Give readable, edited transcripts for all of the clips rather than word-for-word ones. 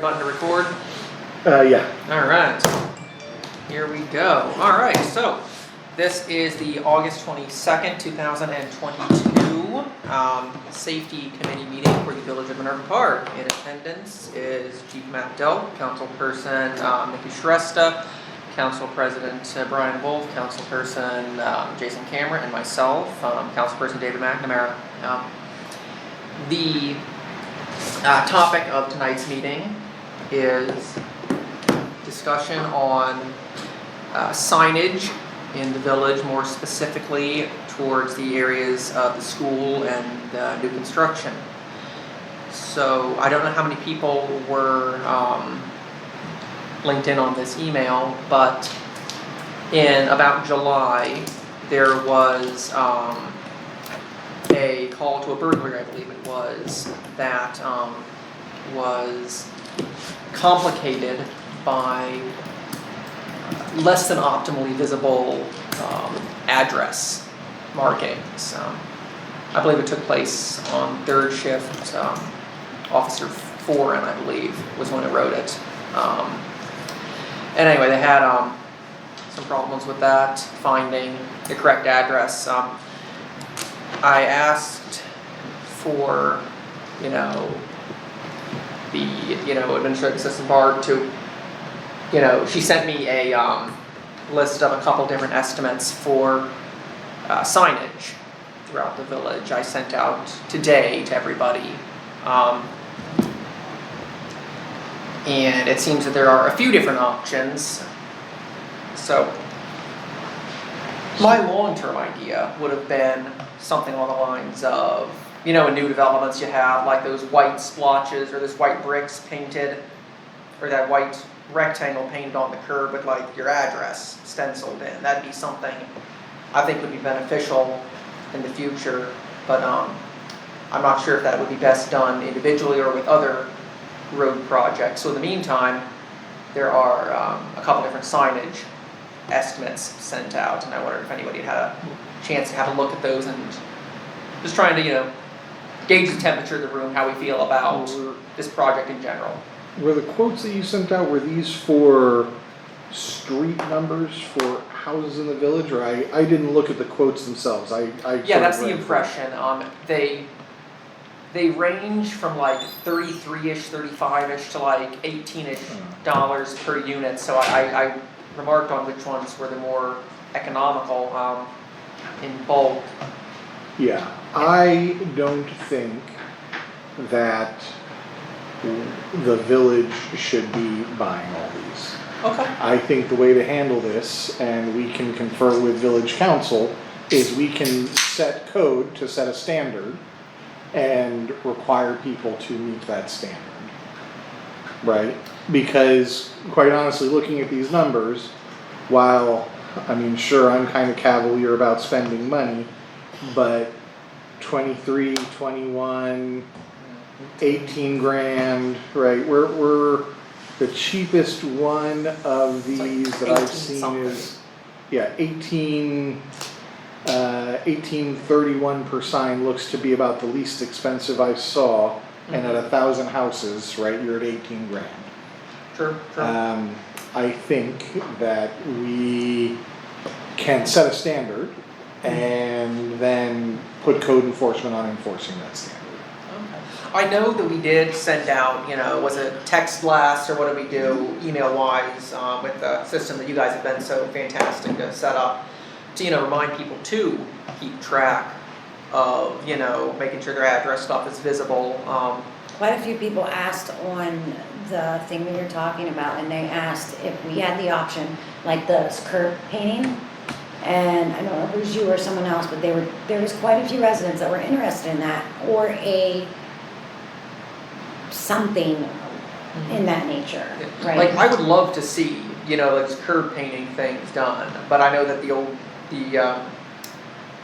button to record? Yeah. Alright, here we go. Alright, so this is the August 22nd, 2022 Safety Committee meeting for the Village of Minerva Park. In attendance is Chief Matt Delk, Councilperson Nikki Shrestha, Council President Brian Wolf, Councilperson Jason Cameron, and myself, Councilperson David McNamara. The topic of tonight's meeting is discussion on signage in the village, more specifically towards the areas of the school and new construction. So I don't know how many people were linked in on this email, but in about July there was a call to a burglary, I believe it was, that was complicated by less than optimally visible address markings. I believe it took place on third shift. Officer Foran, I believe, was when it wrote it. And anyway, they had some problems with that, finding the correct address. I asked for, the administrative assistant Barb to, she sent me a list of a couple different estimates for signage throughout the village. I sent out today to everybody. And it seems that there are a few different options. So my long-term idea would have been something along the lines of, in new developments you have like those white splotches or those white bricks painted, or that white rectangle painted on the curb with like your address stenciled in. That'd be something I think would be beneficial in the future, but I'm not sure if that would be best done individually or with other road projects. So in the meantime, there are a couple different signage estimates sent out, and I wondered if anybody had a chance to have a look at those and just trying to, gauge the temperature of the room, how we feel about this project in general. Were the quotes that you sent out, were these for street numbers for houses in the village, or I didn't look at the quotes themselves. Yeah, that's the impression. They range from like 33-ish, 35-ish to like $18-ish per unit. So I remarked on which ones were the more economical in bulk. Yeah, I don't think that the village should be buying all these. Okay. I think the way to handle this, and we can confer with village council, is we can set code to set a standard and require people to meet that standard, right? Because quite honestly, looking at these numbers, while sure, I'm kind of cavalier about spending money, but 23, 21, 18 grand, right? We're the cheapest one of these like that I've seen something. Is 1831 per sign looks to be about the least expensive I saw, and at 1,000 houses, right, you're at 18 grand. Sure. I think that we can set a standard and then put code enforcement on enforcing that standard. Okay. I know that we did send out, was it text blast or what did we do, email-wise, with the system that you guys have been so fantastic to set up to, remind people to keep track of, making sure their address stuff is visible. Quite a few people asked on the thing that you're talking about, and they asked if we had the option, like the curb painting. And I don't know if it was you or someone else, but there was quite a few residents that were interested in that, or something in that nature, right? Like I would love to see, like curb painting things done, but I know that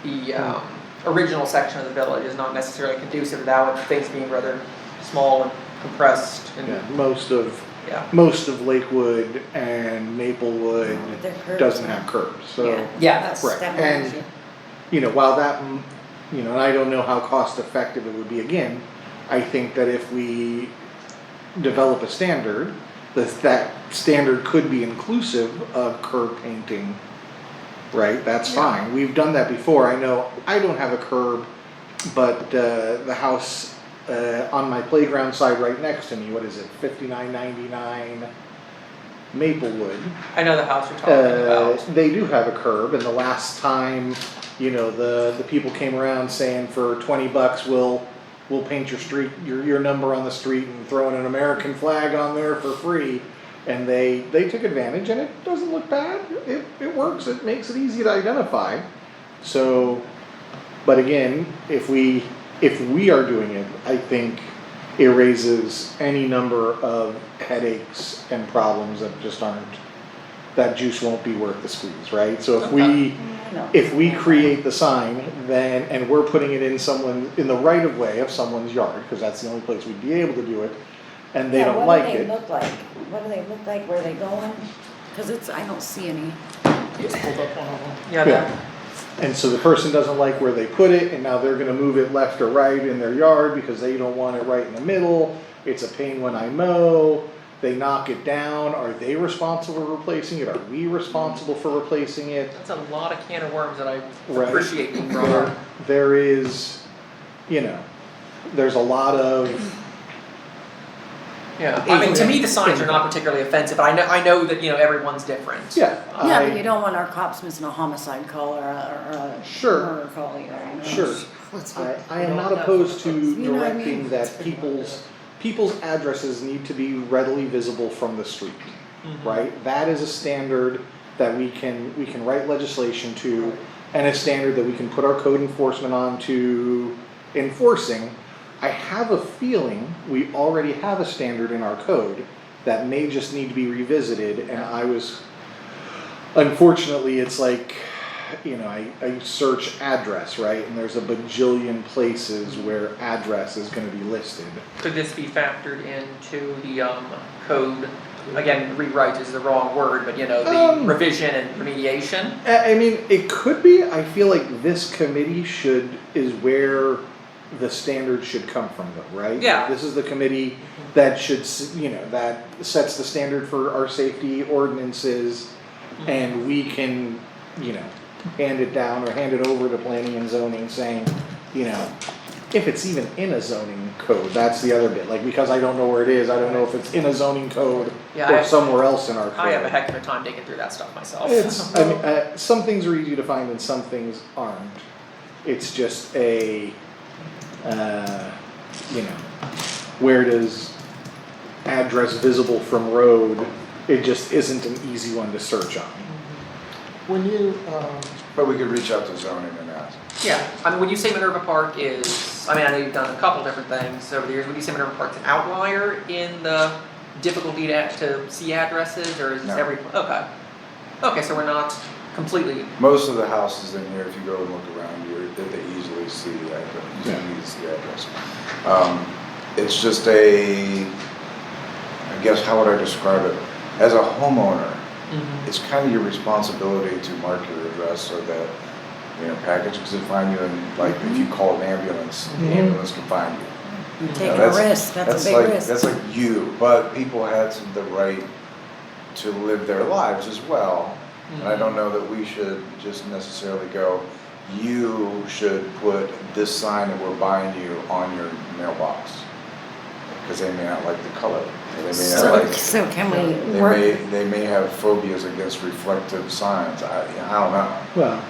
the original section of the village is not necessarily conducive to that, with things being rather small and compressed. And most of Lakewood and Maplewood doesn't have curbs, so that's right. And while that, and I don't know how cost effective it would be. Again, I think that if we develop a standard, that standard could be inclusive of curb painting, right? That's fine. We've done that before. I know I don't have a curb, but the house on my playground side right next to me, what is it, 5999 Maplewood. I know the house you're talking about. They do have a curb, and the last time, you know, the people came around saying for $20 we'll paint your street, your number on the street and throw in an American flag on there for free. And they took advantage, and it doesn't look bad. It works. It makes it easy to identify. So, but again, if we are doing it, I think it raises any number of headaches and problems that just aren't, that juice won't be worth the squeeze, right? So if we create the sign, then, and we're putting it in the right of way of someone's yard, because that's the only place we'd be able to do it, and they don't like it. What do they look like? What do they look like? Where are they going? Because I don't see any. Just pulled up one of them. Yeah. Yeah. And so the person doesn't like where they put it, and now they're gonna move it left or right in their yard because they don't want it right in the middle. It's a pain when I mow. They knock it down. Are they responsible for replacing it? Are we responsible for replacing it? That's a lot of can of worms that I Right. appreciate being brought up. There is, you know, there's a lot of, Yeah, I mean, to me, the signs are not particularly offensive, but I know that, you know, everyone's different. yeah. Yeah, but you don't want our cops missing a homicide call or a Sure. murder call either. You know? Sure. I am not opposed to You know what I directing mean? that people's addresses need to be readily visible from the street, right? That is a standard that we can write legislation to, and a standard that we can put our code enforcement on to enforcing. I have a feeling we already have a standard in our code that may just need to be revisited, and unfortunately, it's like, you know, I search address, right, and there's a bajillion places where address is gonna be listed. Could this be factored into the code? Again, rewrite is the wrong word, but you know, the revision and remediation? I mean, it could be. I feel like this committee is where the standard should come from, though, right? Yeah. This is the committee that should, you know, that sets the standard for our safety ordinances, and we can, you know, hand it down or hand it over to planning and zoning saying, you know, if it's even in a zoning code, that's the other bit. Like, because I don't know where it is, I don't know if it's in a zoning code or somewhere else in our code. I have a heck of a time digging through that stuff myself. I mean, some things are easy to find and some things aren't. It's just you know, where does address visible from road, it just isn't an easy one to search on. When you, But we could reach out to zoning and ask. Yeah, I mean, when you say Minerva Park is, I mean, I know you've done a couple different things over the years. Would you say Minerva Park's an outlier in the difficulty to see addresses, or is this No. okay. Okay, so we're not completely, Most of the houses in here, if you go and look around, they easily see the address. You Yeah. can easily see the address. It's just I guess, how would I describe it? As a homeowner, it's kind of your responsibility to mark your address so that, you know, packages can find you, and like if you call an ambulance, the ambulance can find you. You're You taking know, a risk, that's a big like, risk. That's like you, but people had the right to live their lives as well. And I don't know that we should just necessarily go, you should put this sign that we're buying you on your mailbox. Because they may not like the color. Or they may not like, So can we work? they may have phobias against reflective signs. I don't know. Well,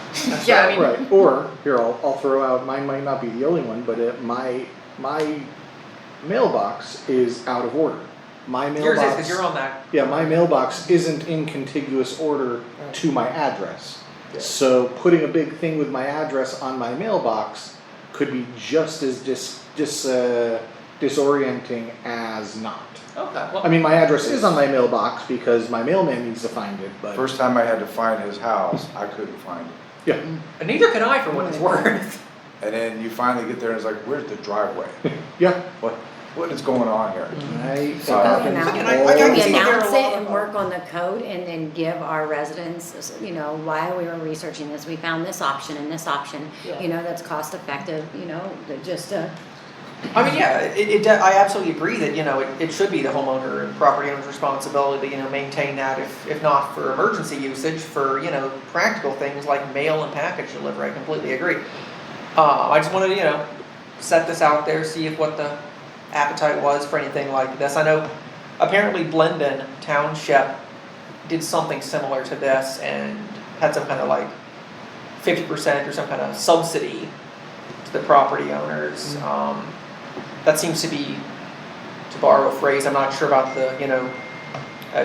yeah, I mean, right, or, here, I'll throw out, mine might not be the only one, but my mailbox is out of order. My yours is, mailbox. because you're on that. Yeah, my mailbox isn't in contiguous order to my address. Yeah. So putting a big thing with my address on my mailbox could be just as disorienting as not. Okay, well, I mean, my address is on my mailbox because my mailman needs to find it, but First time I had to find his house, I couldn't find it. yeah, neither can I for what it's worth. And then you finally get there and it's like, where's the driveway? yeah. What is going on here? It So- happens Again, all I Can can we see there are a announce lot it of- and work on the code and then give our residents, you know, while we were researching this, we found this option and this option, you know, that's cost effective, you know, that just, I mean, yeah, I absolutely agree that, you know, it should be the homeowner and property owner's responsibility to, you know, maintain that if not for emergency usage, for, you know, practical things like mail and package delivery. I completely agree. I just wanted to, you know, set this out there, see if what the appetite was for anything like this. I know apparently Blendon Township did something similar to this and had some kind of like 50% or some kind of subsidy to the property owners. That seems to be, to borrow a phrase, I'm not sure about the, you know,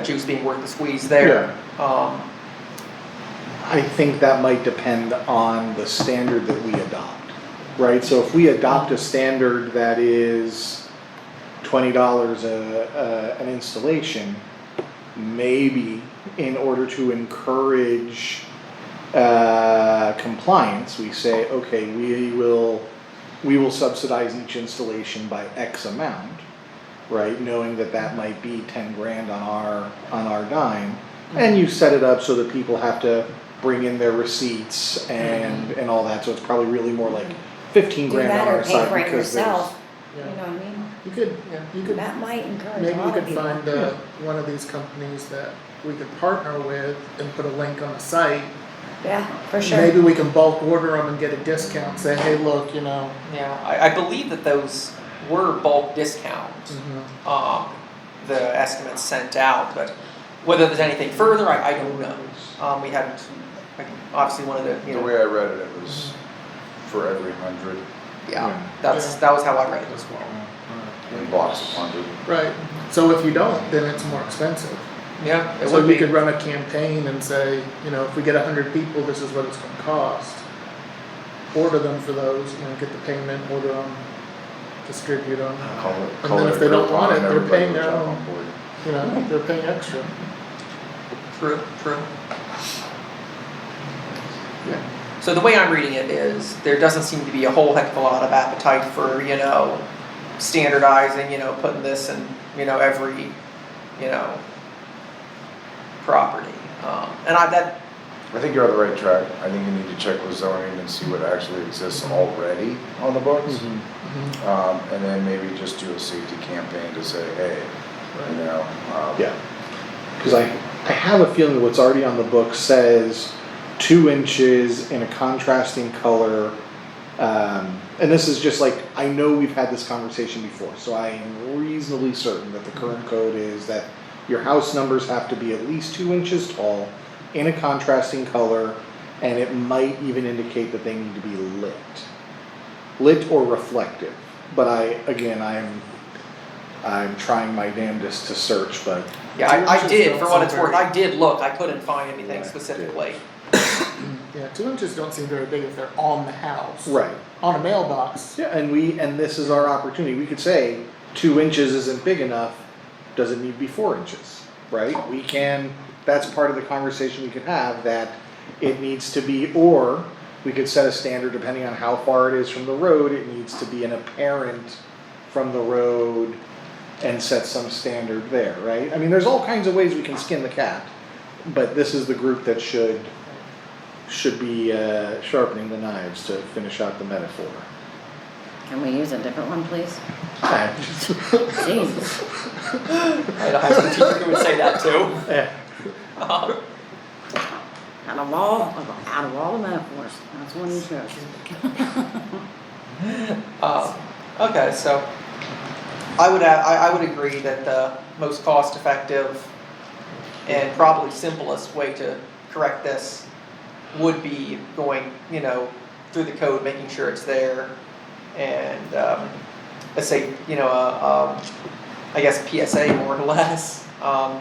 juice being worth the squeeze there. I think that might depend on the standard that we adopt, right? So if we adopt a standard that is $20 an installation, maybe in order to encourage compliance, we say, okay, we will subsidize each installation by X amount, right? Knowing that that might be 10 grand on our dime, and you set it up so that people have to bring in their receipts and all that. So it's probably really more like 15 Do grand on that our or pay side for it because yourself, you Yeah. know what I mean? You could, That might encourage a maybe you lot of could people. find one of these companies that we could partner with and put a link on the site. Yeah, for sure. Maybe we can bulk order them and get a discount, say, hey, look, you know. Yeah, I believe that those were bulk discounts, the estimates sent out, but whether there's anything further, I don't know. We hadn't, like, obviously one of the, you The know, way I read it, it was for every 100 yeah, that was how I read it as well. in blocks of 100. Right, so if you don't, then it's more expensive. Yeah, it So would you be. could run a campaign and say, you know, if we get 100 people, this is what it's gonna cost. Order them for those, you know, get the payment, order them, distribute them. And then if they don't want it, they're paying their own, you know, they're paying extra. True. Yeah. So the way I'm reading it is, there doesn't seem to be a whole heck of a lot of appetite for, you know, standardizing, you know, putting this in, you know, every, you know, property. And I think you're on the right track. I think you need to check with zoning and see what actually exists already on the books. And then maybe just do a safety campaign to say, hey, you know. Yeah, because I have a feeling what's already on the book says 2 inches in a contrasting color. And this is just like, I know we've had this conversation before, so I am reasonably certain that the current code is that your house numbers have to be at least 2 inches tall, in a contrasting color, and it might even indicate that they need to be lit or reflective. But I'm trying my damnedest to search, but yeah, I did, for what it's worth, I did look, I couldn't find anything Yeah, specifically. Yeah, 2 inches don't seem very big if they're on the house. right. On a mailbox. Yeah, and this is our opportunity. We could say 2 inches isn't big enough. Does it need to be 4 inches? Right? That's part of the conversation we could have, that it needs to be, or we could set a standard depending on how far it is from the road. It needs to be an apparent from the road and set some standard there, right? I mean, there's all kinds of ways we can skin the cat, but this is the group that should be sharpening the knives to finish out the metaphor. Can we use a different one, please? Jesus. I had a high school teacher who would say that too. Yeah. Out of all the metaphors, that's one you chose. Okay, so I would agree that the most cost-effective and probably simplest way to correct this would be going, you know, through the code, making sure it's there, and let's say, you know, I guess PSA more or less, of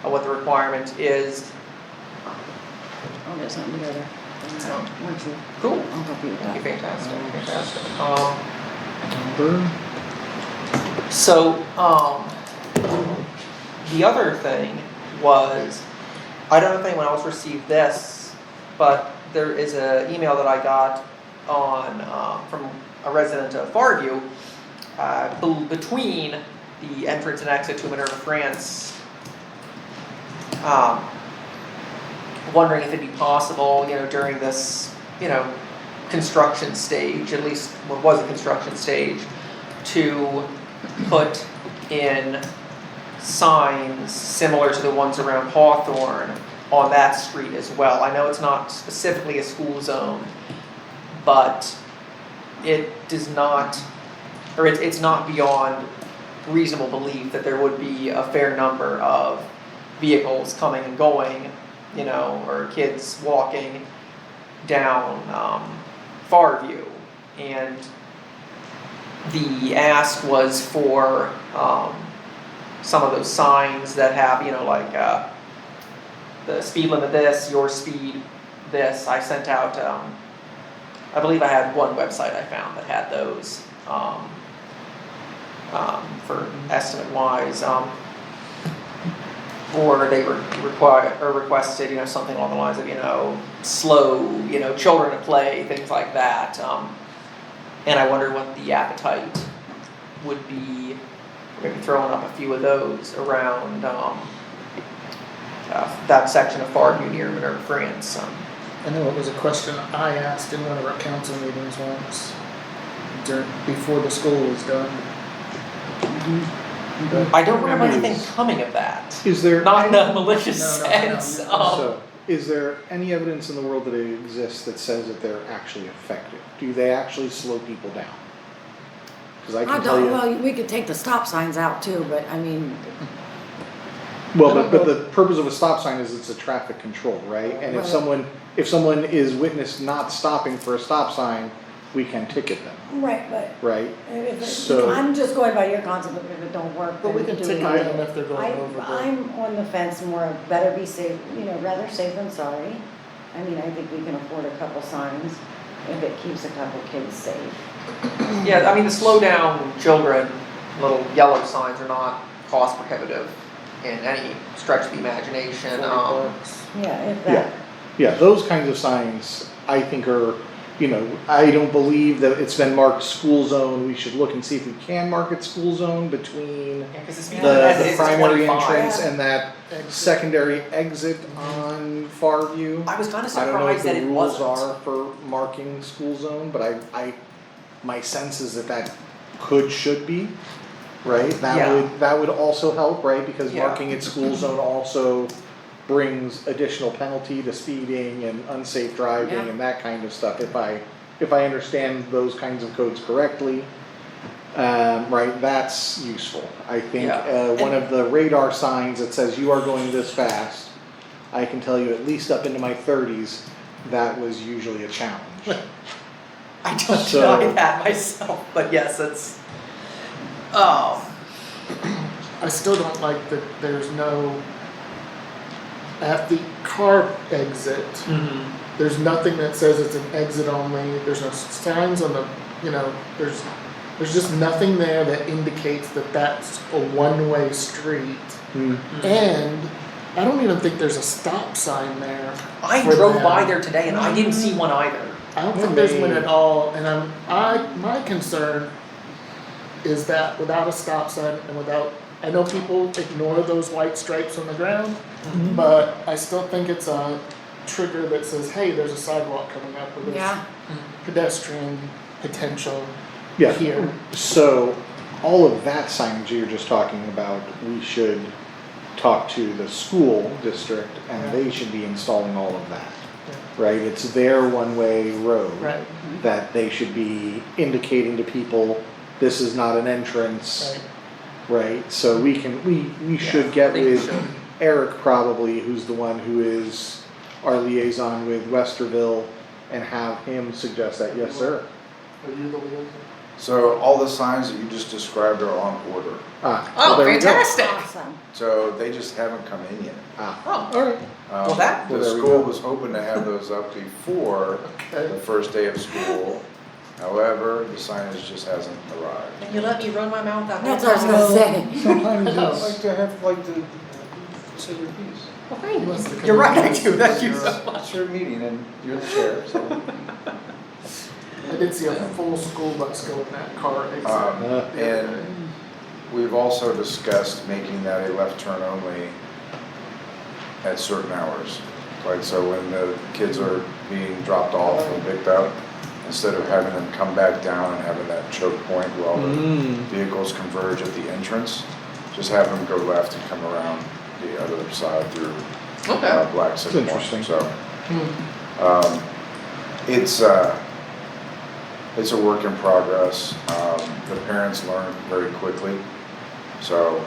what the requirement is. I'll get something together. Once you, Cool. I'll help you with Okay, that. fantastic. Number? So, the other thing was, I don't know if anyone else received this, but there is an email that I got on from a resident of Farview, between the entrance and exit to Minerva, France, wondering if it'd be possible, you know, during this, you know, construction stage, at least what was a construction stage, to put in signs similar to the ones around Hawthorne on that street as well. I know it's not specifically a school zone, but it does not, or it's not beyond reasonable belief that there would be a fair number of vehicles coming and going, you know, or kids walking down Farview. And the ask was for some of those signs that have, you know, like the speed limit this, your speed this. I sent out, I believe I had one website I found that had those for estimate wise. Or they requested, you know, something along the lines of, you know, slow, you know, children at play, things like that. And I wonder what the appetite would be, maybe throwing up a few of those around that section of Farview near Minerva, France. I know it was a question I asked in one of our council meetings once, before the school was done. I don't remember anything coming of that. Is there? Not in a malicious No, sense. So, is there any evidence in the world that it exists that says that they're actually effective? Do they actually slow people down? Because I can tell you. Well, we could take the stop signs out too, but I mean, Well, but the purpose of a stop sign is it's a traffic control, right? And if Right. someone is witnessed not stopping for a stop sign, we can ticket them, right, but right? So- I'm just going by your concept, if it don't work, But then we we can can do ticket it. them if they're going over the. I'm on the fence more of better be safe, you know, rather safe than sorry. I mean, I think we can afford a couple signs if it keeps a couple kids safe. Yeah, I mean, the slow down children, little yellow signs are not cost prohibitive in any stretch of the imagination. $40. Yeah, if Yeah. that, Yeah, those kinds of signs, I think are, you know, I don't believe that it's been marked school zone. We should look and see if we can mark it school zone between Yeah, because the speed Yeah. limit as it the is primary 25. entrance and that Exit. secondary exit on Farview. I was kind of I don't know what surprised that the it rules wasn't. are for marking school zone, but my sense is that should be, right? Yeah. That would also help, right? Because Yeah. marking it school zone also brings additional penalty to speeding and unsafe driving Yeah. and that kind of stuff. If I understand those kinds of codes correctly, right, that's useful. I think Yeah. one of the radar signs that says you are going this fast, I can tell you at least up into my 30s, that was usually a challenge. I don't So- deny that myself, but yes, it's. Oh. I still don't like that there's no, at the car exit, there's nothing that says it's an exit only, there's no signs on the, you know, there's just nothing there that indicates that that's a one-way street. And I don't even think there's a stop sign there. I for drove them. by there today and I didn't see one either. I don't think there's one at all, and my concern is that without a stop sign and without, I know people ignore those white stripes on the ground, but I still think it's a trigger that says, hey, there's a sidewalk coming up, or there's yeah, pedestrian potential Yeah. here. So all of that signage you're just talking about, we should talk to the school district and they should be installing all of that. Right? It's their one-way road. Right, That they should be indicating to people, this is not an entrance, right. right? So we should get I think we with should. Eric probably, who's the one who is our liaison with Westerville, and have him suggest that, yes, sir. Are you the liaison? So all the signs that you just described are on order, Well, Oh, there we go. fantastic! awesome. so they just haven't come in yet. Oh, All right. Well, that- The Well, there we school go. was hoping to have those up before the Okay. first day of school. However, the signage just hasn't arrived. can you let me run my mouth that That's what I was gonna say. Sometimes I'd it's, like to have like the say your piece. Well, thank He wants to you. come You're right, in. I do, thank you so much. It's your meeting and you're the chair, so. I did see a full school bus go in that car exit. And we've also discussed making that a left turn only at certain hours. Like, so when the kids are being dropped off and picked up, instead of having them come back down and having that choke point where all the Mm. vehicles converge at the entrance, just have them go left and come around the other side through Okay. Black Sycamore. interesting. So, Hmm. it's a work in progress. The parents learn very quickly. So,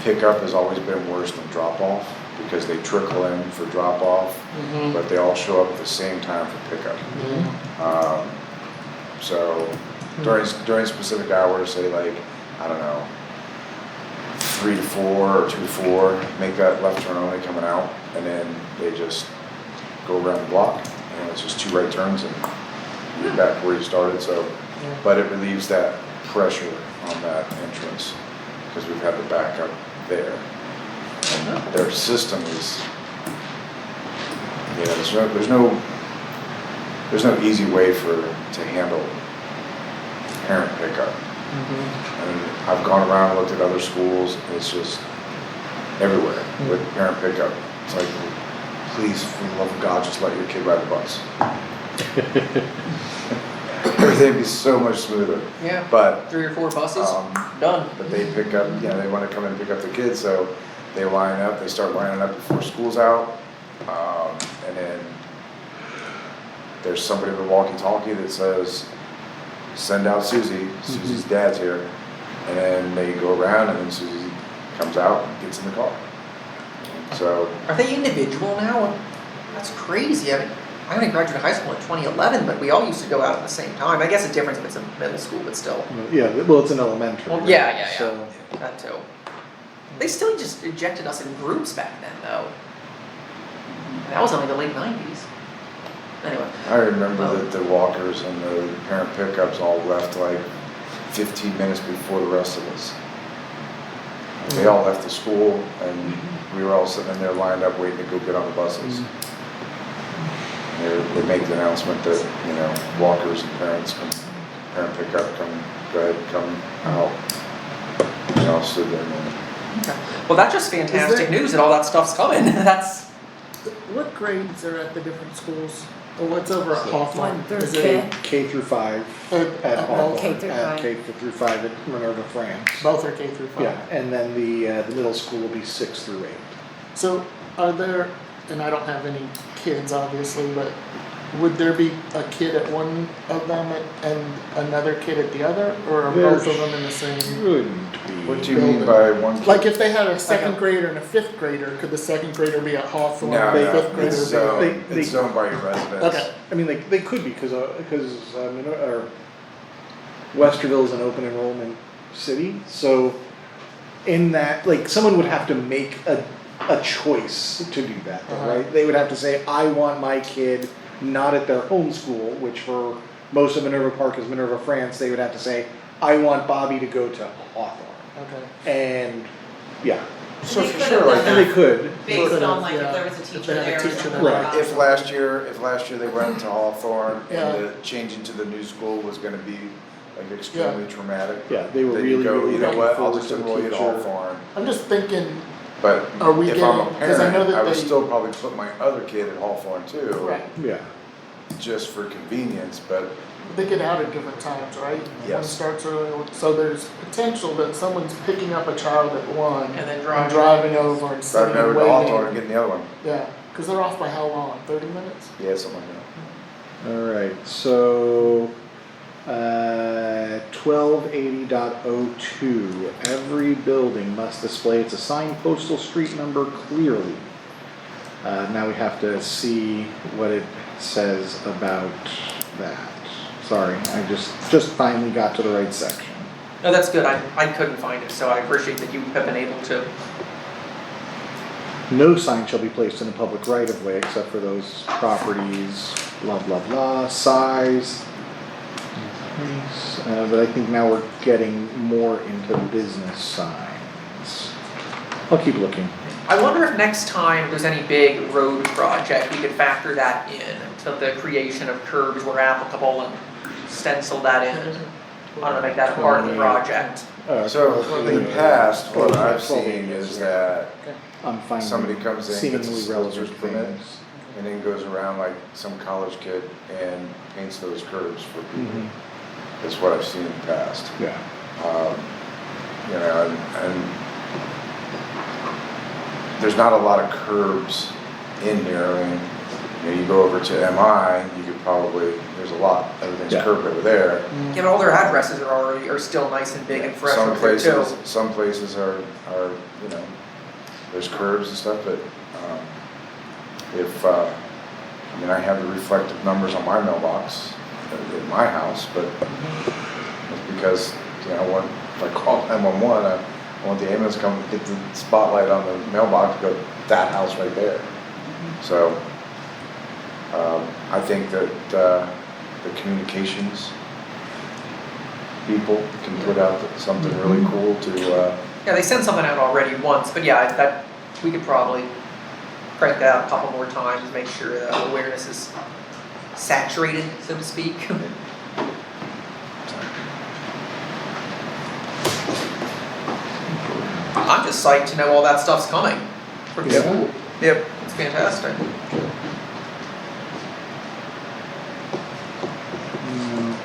pickup has always been worse than drop off because they trickle in for drop off, Mhm. but they all show up at the same time for pickup. So during specific hours, say like, I don't know, 3 to 4 or 2 to 4, make that left turn only coming out, and then they just go around the block, and it's just 2 right turns and you're back where you started. So, but it relieves that pressure on that entrance because we've had the backup there. And their system is, yeah, there's no easy way to handle parent pickup. And I've gone around and looked at other schools, and it's just everywhere with parent pickup. It's like, please, for the love of God, just let your kid ride the bus. Everything would be so much smoother. Yeah. But 3 or 4 buses, um, done. but they pick up, they want to come in and pick up their kids, so they line up, they start lining up before school's out. And then there's somebody with a walkie-talkie that says, send out Susie, Susie's dad's here. And then they go around and then Susie comes out and gets in the car. So, Are they individual now? That's crazy. I mean, I only graduated high school in 2011, but we all used to go out at the same time. I guess it's different if it's a middle school, but still. Yeah, well, it's an elementary. Well, yeah. So, That too. They still just ejected us in groups back then, though. That was only the late 90s. Anyway. I remember that the walkers and the parent pickups all left like 15 minutes before the rest of us. They all left the school and we were all sitting in there lined up waiting to go get on the buses. They make the announcement that, walkers and parent pickup, go ahead, come out. And all stood there and Okay. Well, that's just fantastic news that all that stuff's coming. That's. What grades are at the different schools? Or what's over at Hawthorne? 1 through Is 5th. K through 5 it- at Hawthorne, K through at 5. K through 5 at Minerva, France. Both are K through 5. Yeah, and then the middle school will be 6 through 8. So are there, and I don't have any kids obviously, but would there be a kid at one of them and another kid at the other? Or are both of them in the same? Shouldn't be. what do you mean by one kid? Like if they had a second grader and a 5th grader, could the 2nd grader be at Hawthorne No, and the they- 5th grader it's be at? zoned, they- it's zoned by your residence. Okay. I mean, they could be because Westerville is an open enrollment city, so in that, like, someone would have to make a choice to do that, right? They would have to say, I want my kid not at their home school, which for most of Minerva Park is Minerva, France. They would have to say, I want Bobby to go to Hawthorne, Okay. and yeah, So They for could've sure, done like, and they could. Based Could've, on like yeah. if there was a If teacher they had a there or teacher something there. like that. if last year they went to Hawthorne Yeah. and the changing to the new school was gonna be like extremely traumatic. Yeah, they were Then you really, go, really you know looking what, I'll forward just to the enroll you at teacher. Hawthorne. I'm just thinking, But Are we if I'm a getting- 'cause I know parent, that I would they- still probably put my other kid at Hawthorne too. right, Yeah, Just for convenience, but they get out at different times, right? One Yes. starts early, so there's potential that someone's picking up a child at 1 And then and driving. driving over and sitting driving over and to Hawthorne and waiting. getting the other one. Yeah, because they're off by how long? 30 minutes? Yeah, something like that. alright, so, 1280.02, every building must display its assigned postal street number clearly. Now we have to see what it says about that. Sorry, I just finally got to the right section. No, that's good. I couldn't find it, so I appreciate that you have been able to. No sign shall be placed in the public right of way except for those properties, blah, blah, blah, size. But I think now we're getting more into business signs. I'll keep looking. I wonder if next time there's any big road project, we could factor that in to the creation of curbs where applicable and stencil that in. I don't know, make that a part of the project. So in the past, what I've seen is that I'm finding somebody comes in, gets a seemingly soldier's relevant permit. things. and then goes around like some college kid and paints those curbs for people. Mhm. That's what I've seen in the past. Yeah. You know, and there's not a lot of curbs in here. I mean, you know, you go over to MI, you could probably, there's a lot, everything's Yeah. curbed over there. Yeah, but all their addresses are still nice and big and fresh Some over there too. places are, you know, there's curbs and stuff, but, I mean, I have the reflective numbers on my mailbox at my house, but it's because, you know, if I call 911, I want the ambulance to come get the spotlight on the mailbox, go, that house right there. So, I think that, the communications people can put out something really cool to, Yeah, they sent something out already once, but yeah, that, we could probably crank that out a couple more times, make sure that awareness is saturated, so to speak. I'm just psyched to know all that stuff's coming. Pretty Yeah. cool. Yep, it's fantastic. Mm.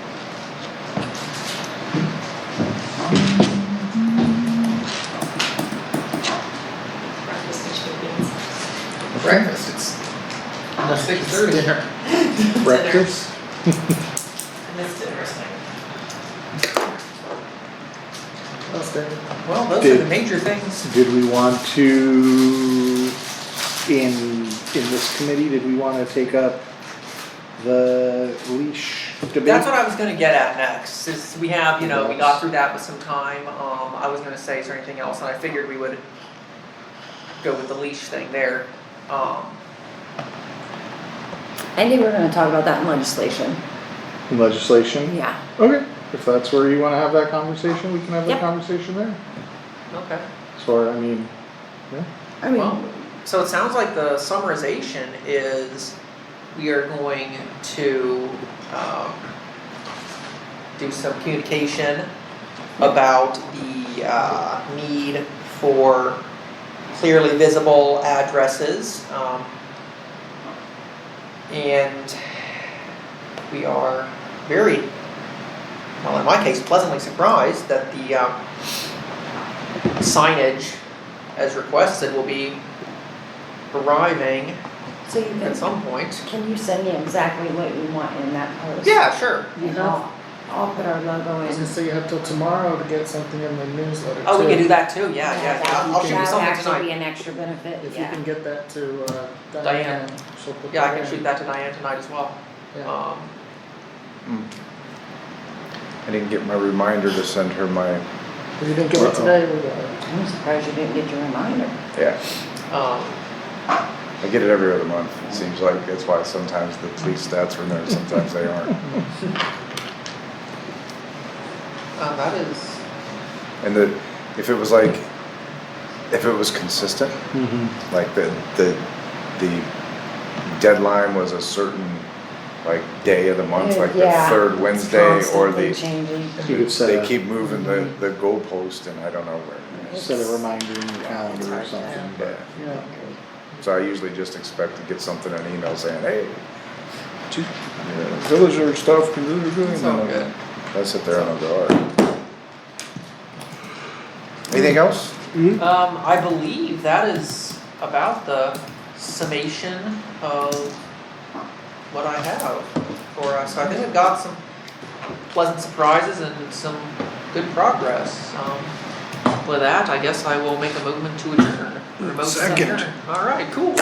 Breakfast and chicken beans. Breakfast, it's 6:30. Dinner. Breakfast? I missed dinner, so. Well, David. Well, those are Did- the major things. Did we want to, in this committee, did we want to take up the leash debate? That's what I was gonna get at next, is we have, you know, we got through that with some time, I was gonna say, is there anything else, and I figured we would go with the leash thing there. I think we're gonna talk about that in legislation. In legislation? Yeah. Okay, if that's where you want to have that conversation, we can have that Yep. conversation there. Okay. So, I mean, I mean, Well, so it sounds like the summarization is we are going to do some communication about the need for clearly visible addresses. And we are very, well, in my case, pleasantly surprised that the signage as requested will be arriving so you at some point. can you send me exactly what you want in that post? Yeah, sure. And I'll put our logo I was in. gonna say you have till tomorrow to get something in the newsletter Oh, we too. can do that too, yeah. I'll shoot you That would something actually be tonight. an extra benefit, If you yeah. can get that to Diane. Diane, she'll put Yeah, I that can in. shoot that to Diane tonight as well. Yeah. I didn't get my reminder to send her my, If you didn't get it today, we got it. I'm surprised you didn't get your reminder. yeah, Um, I get it every other month. It seems like that's why sometimes the police stats are in there, sometimes they aren't. that is, And if it was consistent, mm-hmm. like the deadline was a certain like day of the month, like the Yeah, third it's Wednesday or constantly the, changing. You could set they a, keep moving the goalpost and I don't know where it is. set a reminder in your calendar or something, Yeah. but. Yeah. So I usually just expect to get something in an email saying, hey, villager stuff, it's all good. I sit there and I'll go, alright. Anything else? I believe that is about the summation of what I have for us. I think we've got some pleasant surprises and some good progress. With that, I guess I will make a movement to adjourn. Remote Second. adjourn. All right, cool.